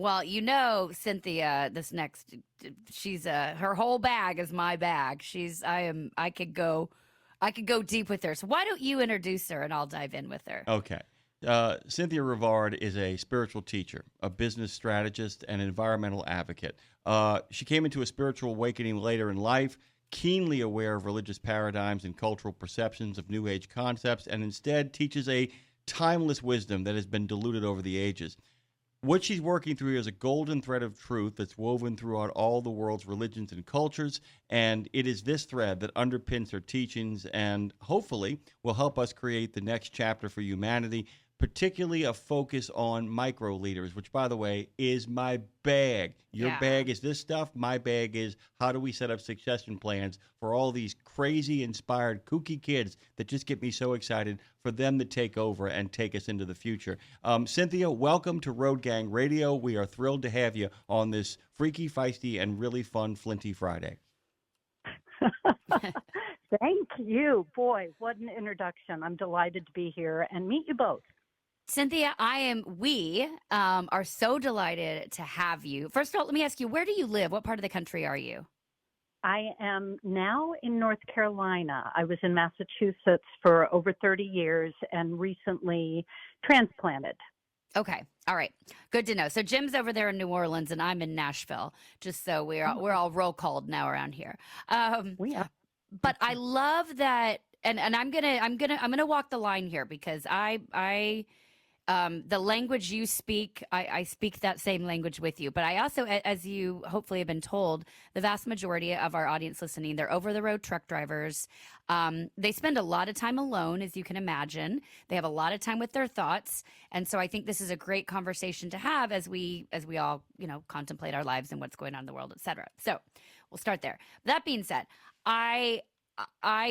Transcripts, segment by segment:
Well, Cynthia, she's her whole bag is my bag. I could go deep with her. So why don't you introduce her and I'll dive in with her? Okay. Cynthia Rivard is a spiritual teacher, a business strategist, and environmental advocate. She came into a spiritual awakening later in life, keenly aware of religious paradigms and cultural perceptions of New Age concepts, and instead teaches a timeless wisdom that has been diluted over the ages. What she's working through is a golden thread of truth that's woven throughout all the world's religions and cultures, and it is this thread that underpins her teachings and hopefully will help us create the next chapter for humanity, particularly a focus on micro leaders, which, by the way, is my bag. Your Yeah. bag is this stuff. My bag is how do we set up succession plans for all these crazy, inspired, kooky kids that just get me so excited for them to take over and take us into the future. Cynthia, welcome to Road Gang Radio. We are thrilled to have you on this freaky, feisty, and really fun Flinty Friday. Thank you. Boy, what an introduction. I'm delighted to be here and meet you both. Cynthia, we are so delighted to have you. First of all, let me ask you, where do you live? What part of the country are you? I am now in North Carolina. I was in Massachusetts for over 30 years and recently transplanted. Okay. All right. Good to know. So Jim's over there in New Orleans and I'm in Nashville, just so we're all roll called now around here. We are. But I love that. And I'm gonna walk the line here because the language you speak, I speak that same language with you. But I also, as you hopefully have been told, the vast majority of our audience listening, they're over-the-road truck drivers. They spend a lot of time alone, as you can imagine. They have a lot of time with their thoughts. And so I think this is a great conversation to have as we all, contemplate our lives and what's going on in the world, et cetera. So we'll start there. That being said, I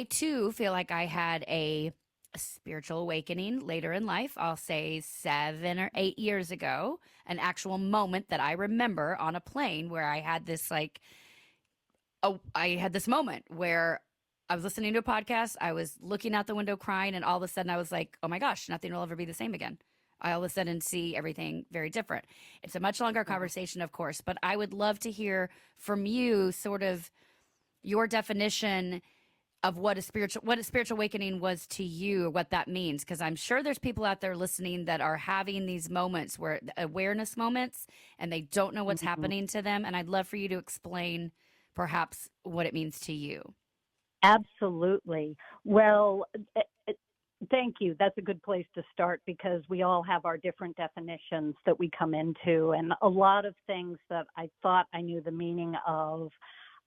too feel like I had a spiritual awakening later in life. I'll say 7 or 8 years ago, an actual moment that I remember on a plane where I had this moment where I was listening to a podcast. I was looking out the window crying, and all of a sudden I was like, oh my gosh, nothing will ever be the same again. I all of a sudden see everything very different. It's a much longer conversation, of course, but I would love to hear from you sort of your definition of what a spiritual awakening was to you, or what that means. Because I'm sure there's people out there listening that are having these moments where awareness moments and they don't know what's happening to them. And I'd love for you to explain perhaps what it means to you. Absolutely. Well, thank you. That's a good place to start because we all have our different definitions that we come into. And a lot of things that I thought I knew the meaning of,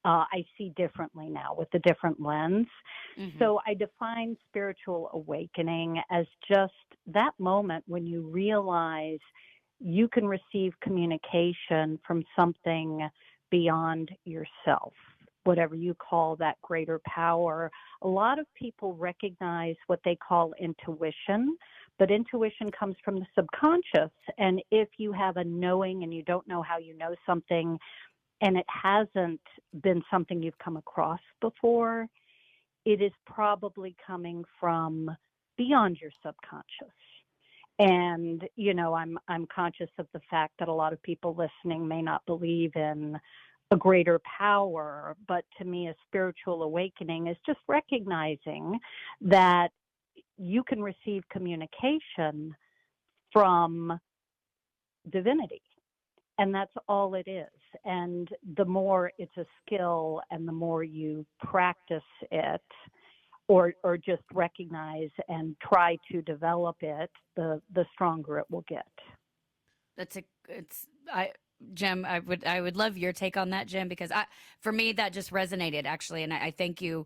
I see differently now with a different lens. Mm-hmm. So I define spiritual awakening as just that moment when you realize you can receive communication from something beyond yourself, whatever you call that greater power. A lot of people recognize what they call intuition, but intuition comes from the subconscious. And if you have a knowing and you don't know how you know something, and it hasn't been something you've come across before, it is probably coming from beyond your subconscious. And, I'm conscious of the fact that a lot of people listening may not believe in a greater power, but to me, a spiritual awakening is just recognizing that you can receive communication from divinity. And that's all it is. And the more it's a skill and the more you practice it or just recognize and try to develop it, the stronger it will get. Jim, I would love your take on that, Jim, because for me, that just resonated actually. And I thank you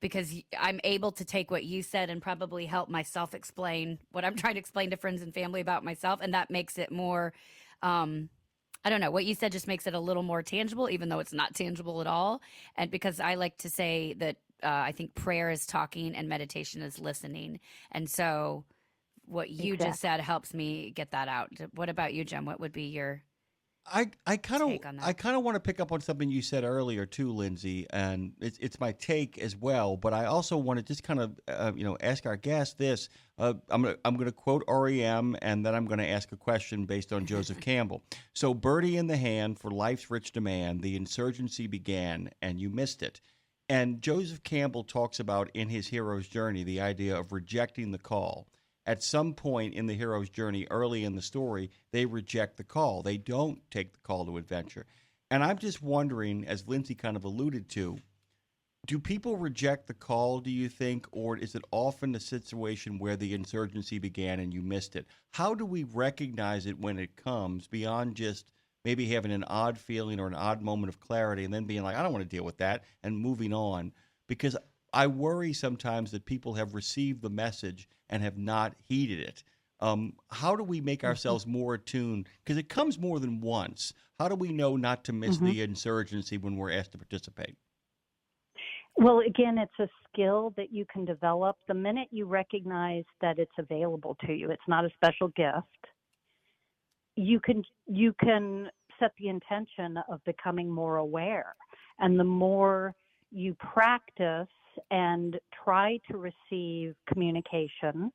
because I'm able to take what you said and probably help myself explain what I'm trying to explain to friends and family about myself. And that makes it more, I don't know, what you said just makes it a little more tangible, even though it's not tangible at all. And because I like to say that I think prayer is talking and meditation is listening. And so what you just said helps me get that out. What about you, Jem? What would be your I kind of take on that. I kind of want to pick up on something you said earlier too, Lindsay, and it's my take as well. But I also want to just kind of ask our guest this. I'm gonna quote REM, and then I'm gonna ask a question based on Joseph Campbell. So, birdie in the hand for life's rich demand, the insurgency began, and you missed it. And Joseph Campbell talks about in his hero's journey the idea of rejecting the call. At some point in the hero's journey, early in the story, they reject the call. They don't take the call to adventure. And I'm just wondering, as Lindsay kind of alluded to, do people reject the call, do you think, or is it often a situation where the insurgency began and you missed it? How do we recognize it when it comes beyond just maybe having an odd feeling or an odd moment of clarity and then being like, I don't want to deal with that and moving on? Because I worry sometimes that people have received the message and have not heeded it. How do we make ourselves more attuned? Because it comes more than once. How do we know not to miss the insurgency when we're asked to participate? Well, again, it's a skill that you can develop the minute you recognize that it's available to you. It's not a special gift. You can set the intention of becoming more aware, and the more you practice and try to receive communication,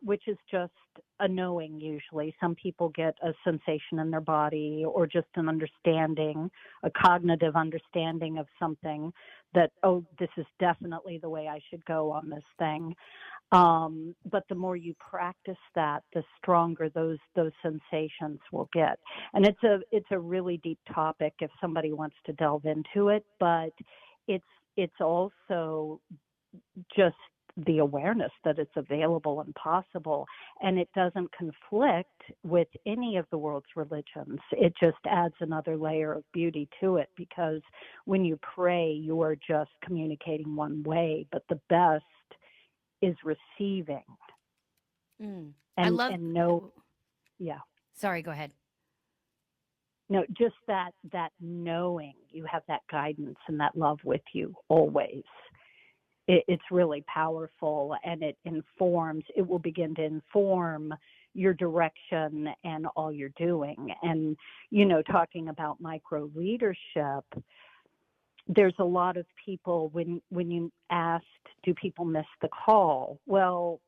which is just a knowing usually. Some people get a sensation in their body or just an understanding, a cognitive understanding of something that, oh, this is definitely the way I should go on this thing. But the more you practice that, the stronger those sensations will get. And it's a really deep topic if somebody wants to delve into it, but it's also just the awareness that it's available and possible, and it doesn't conflict with any of the world's religions. It just adds another layer of beauty to it, because when you pray, you are just communicating one way, but the best is receiving. I love. And no, yeah. Sorry, go ahead. No, just that knowing you have that guidance and that love with you always. It's really powerful, and it will begin to inform your direction and all you're doing. And, talking about micro leadership, there's a lot of people, when you asked, do people miss the call? Well,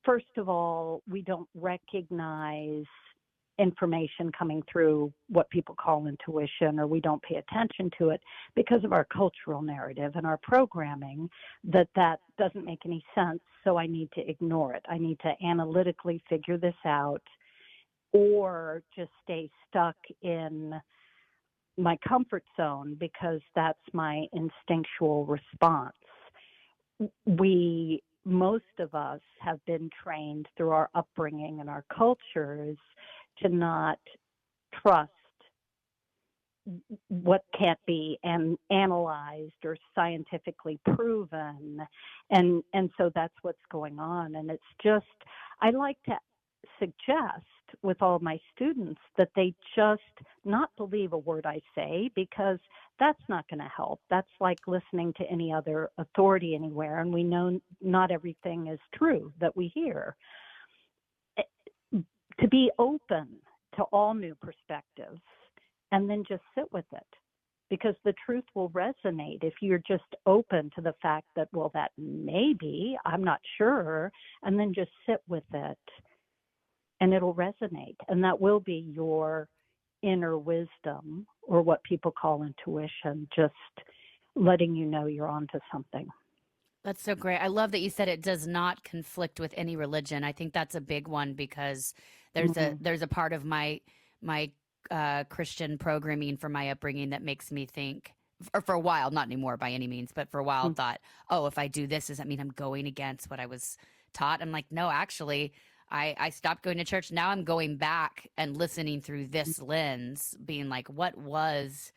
first of all, we don't recognize information coming through what people call intuition, or we don't pay attention to it because of our cultural narrative and our programming that doesn't make any sense, so I need to ignore it. I need to analytically figure this out, or just stay stuck in my comfort zone because that's my instinctual response. Most of us have been trained through our upbringing and our cultures to not trust what can't be analyzed or scientifically proven, and so that's what's going on. And it's just, I like to suggest with all my students that they just not believe a word I say, because that's not going to help. That's like listening to any other authority anywhere, and we know not everything is true that we hear. To be open to all new perspectives and then just sit with it, because the truth will resonate if you're just open to the fact that, well, that may be, I'm not sure, and then just sit with it and it'll resonate. And that will be your inner wisdom, or what people call intuition, just letting you know you're onto something. That's so great. I love that you said it does not conflict with any religion. I think that's a big one, because there's a part of my Christian programming for my upbringing that makes me think, or for a while, not anymore by any means, but for a while thought, oh, if I do this, does that mean I'm going against what I was taught? I'm like, no, actually, I stopped going to church. Now I'm going back and listening through this lens, being like, what was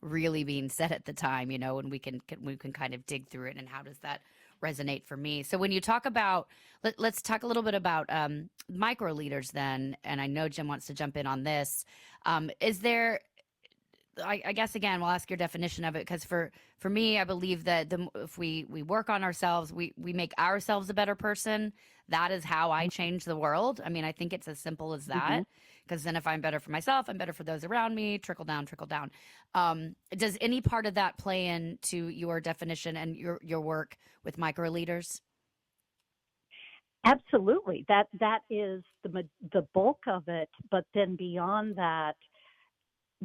really being said at the time, and we can kind of dig through it, and how does that resonate for me? So when you talk about, let's talk a little bit about micro leaders then, and I know Jim wants to jump in on this. Is there I guess again, we'll ask your definition of it, because for me, I believe that if we work on ourselves, we make ourselves a better person. That is how I change the world. I mean, I think it's as simple as Mm-hmm. that. Because then, if I'm better for myself, I'm better for those around me. Trickle down, trickle down. Does any part of that play into your definition and your work with micro leaders? Absolutely. That is the bulk of it. But then beyond that,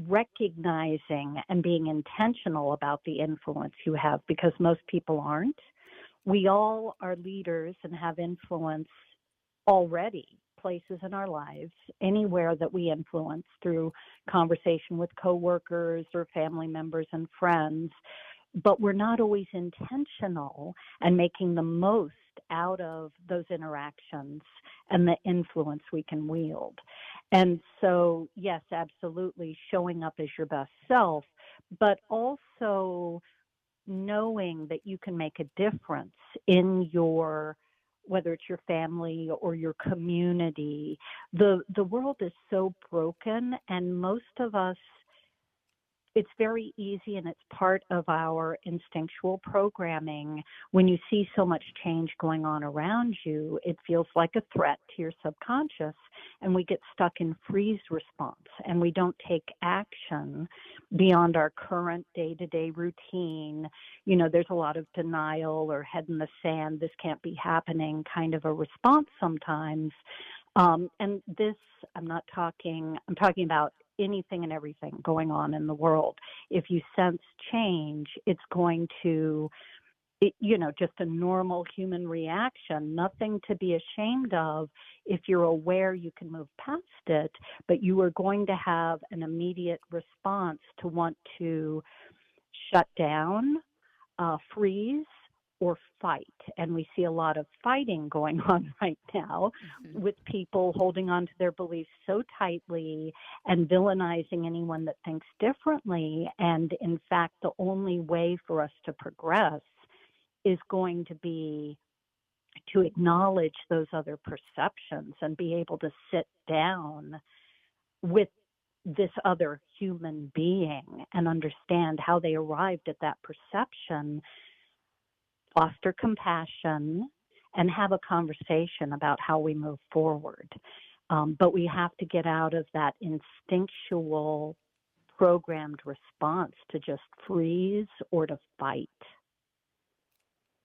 recognizing and being intentional about the influence you have, because most people aren't. We all are leaders and have influence already, places in our lives, anywhere that we influence through conversation with coworkers or family members and friends, but we're not always intentional and making the most out of those interactions and the influence we can wield. And so, yes, absolutely, showing up as your best self, but also knowing that you can make a difference in your, whether it's your family or your community. The world is so broken, and most of us, it's very easy, and it's part of our instinctual programming. When you see so much change going on around you, it feels like a threat to your subconscious, and we get stuck in freeze response, and we don't take action beyond our current day-to-day routine. You know, there's a lot of denial or head in the sand, this can't be happening kind of a response sometimes. And this, I'm talking about anything and everything going on in the world. If you sense change, it's going to, just a normal human reaction, nothing to be ashamed of. If you're aware, you can move past it, but you are going to have an immediate response to want to shut down, freeze, or fight. And we see a lot of fighting going on right now with people holding on to their beliefs so tightly and villainizing anyone that thinks differently. And in fact, the only way for us to progress is going to be to acknowledge those other perceptions and be able to sit down with this other human being and understand how they arrived at that perception, foster compassion, and have a conversation about how we move forward. But we have to get out of that instinctual programmed response to just freeze or to fight.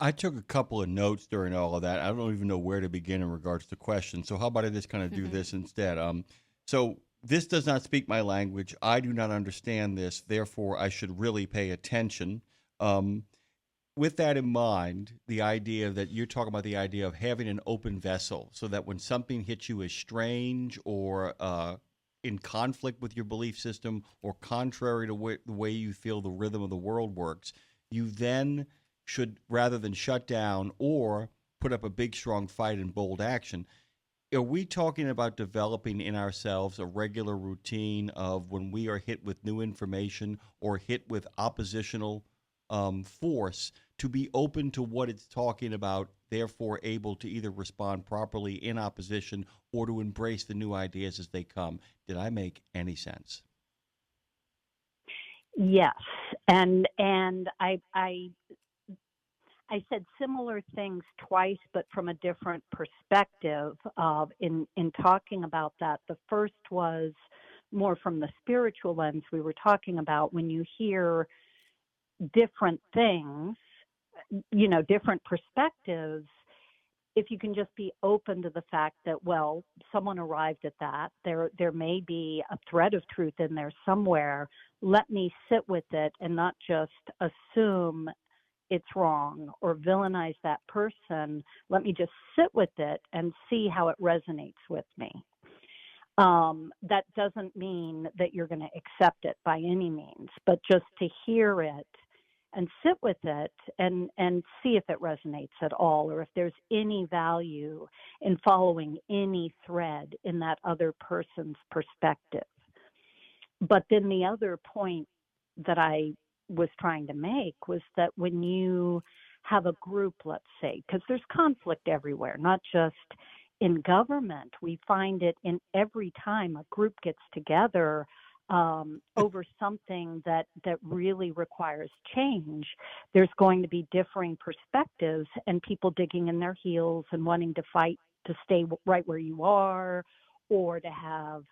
I took a couple of notes during all of that. I don't even know where to begin in regards to questions. So how about I just kind of do this instead? So this does not speak my language. I do not understand this. Therefore, I should really pay attention. With that in mind, the idea that you're talking about, the idea of having an open vessel, so that when something hits you as strange or in conflict with your belief system or contrary to the way you feel the rhythm of the world works, you then should, rather than shut down or put up a big, strong fight and bold action, are we talking about developing in ourselves a regular routine of when we are hit with new information or hit with oppositional force, to be open to what it's talking about, therefore able to either respond properly in opposition or to embrace the new ideas as they come? Did I make any sense? Yes, and I said similar things twice, but from a different perspective. In talking about that, the first was more from the spiritual lens. We were talking about when you hear different things, different perspectives, if you can just be open to the fact that, well, someone arrived at that, there may be a thread of truth in there somewhere. Let me sit with it and not just assume it's wrong or villainize that person. Let me just sit with it and see how it resonates with me. That doesn't mean that you're going to accept it by any means, but just to hear it and sit with it and see if it resonates at all, or if there's any value in following any thread in that other person's perspective. But then the other point that I was trying to make was that when you have a group, let's say, because there's conflict everywhere, not just in government, we find it in every time a group gets together, over something that really requires change, there's going to be differing perspectives and people digging in their heels and wanting to fight to stay right where you are, or to have,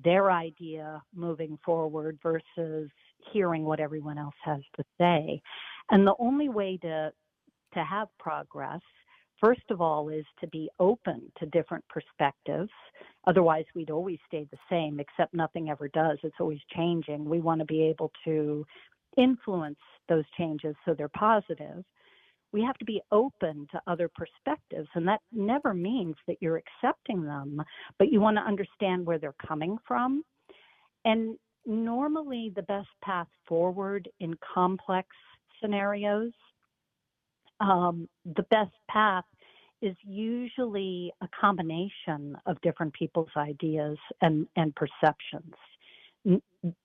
their idea moving forward versus hearing what everyone else has to say. And the only way to have progress, first of all, is to be open to different perspectives. Otherwise, we'd always stay the same, except nothing ever does. It's always changing. We want to be able to influence those changes so they're positive. We have to be open to other perspectives, and that never means that you're accepting them, but you want to understand where they're coming from. And normally the best path forward in complex scenarios, the best path is usually a combination of different people's ideas and perceptions.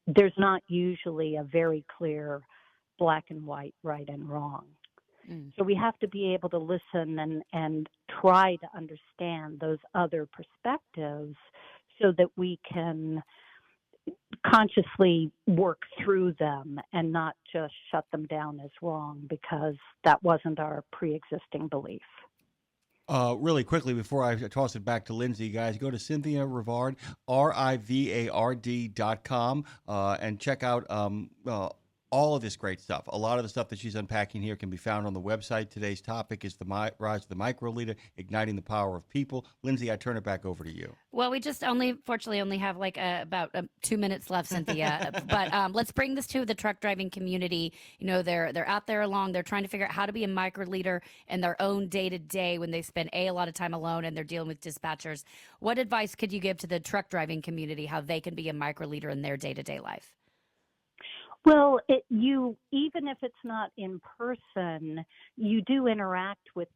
There's not usually a very clear black and white, right and wrong. So we have to be able to listen and try to understand those other perspectives so that we can consciously work through them and not just shut them down as wrong because that wasn't our pre-existing belief. Really quickly, before I toss it back to Lindsay, guys, go to Cynthia Rivard, RIVARD.com, and check out all of this great stuff. A lot of the stuff that she's unpacking here can be found on the website. Today's topic is the rise of the microleader, igniting the power of people. Lindsay, I turn it back over to you. Well, we just fortunately only have like about 2 minutes left, Cynthia. But let's bring this to the truck driving community. They're out there alone. They're trying to figure out how to be a microleader in their own day-to-day when they spend a lot of time alone and they're dealing with dispatchers. What advice could you give to the truck driving community, how they can be a microleader in their day-to-day life? Well, even if it's not in person, you do interact with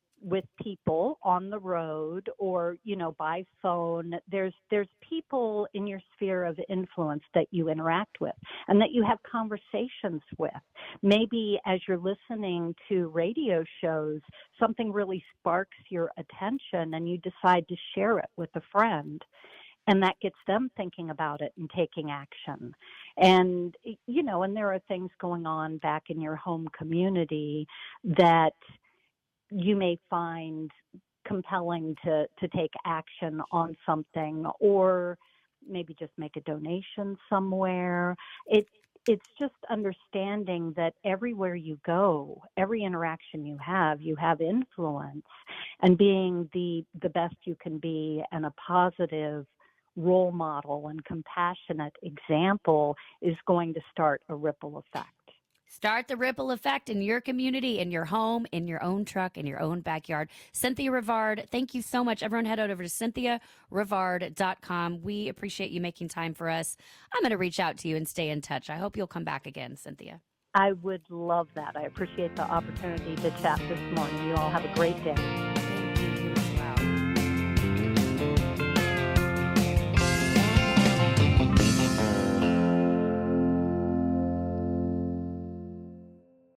people on the road or, by phone. There's people in your sphere of influence that you interact with and that you have conversations with. Maybe as you're listening to radio shows, something really sparks your attention and you decide to share it with a friend. And that gets them thinking about it and taking action. And, and there are things going on back in your home community that you may find compelling to take action on something, or maybe just make a donation somewhere. It's just understanding that everywhere you go, every interaction you have influence, and being the best you can be and a positive role model and compassionate example is going to start a ripple effect. Start the ripple effect in your community, in your home, in your own truck, in your own backyard. Cynthia Rivard, thank you so much. Everyone head over to CynthiaRivard.com. We appreciate you making time for us. I'm going to reach out to you and stay in touch. I hope you'll come back again, Cynthia. I would love that. I appreciate the opportunity to chat this morning. You all have a great day.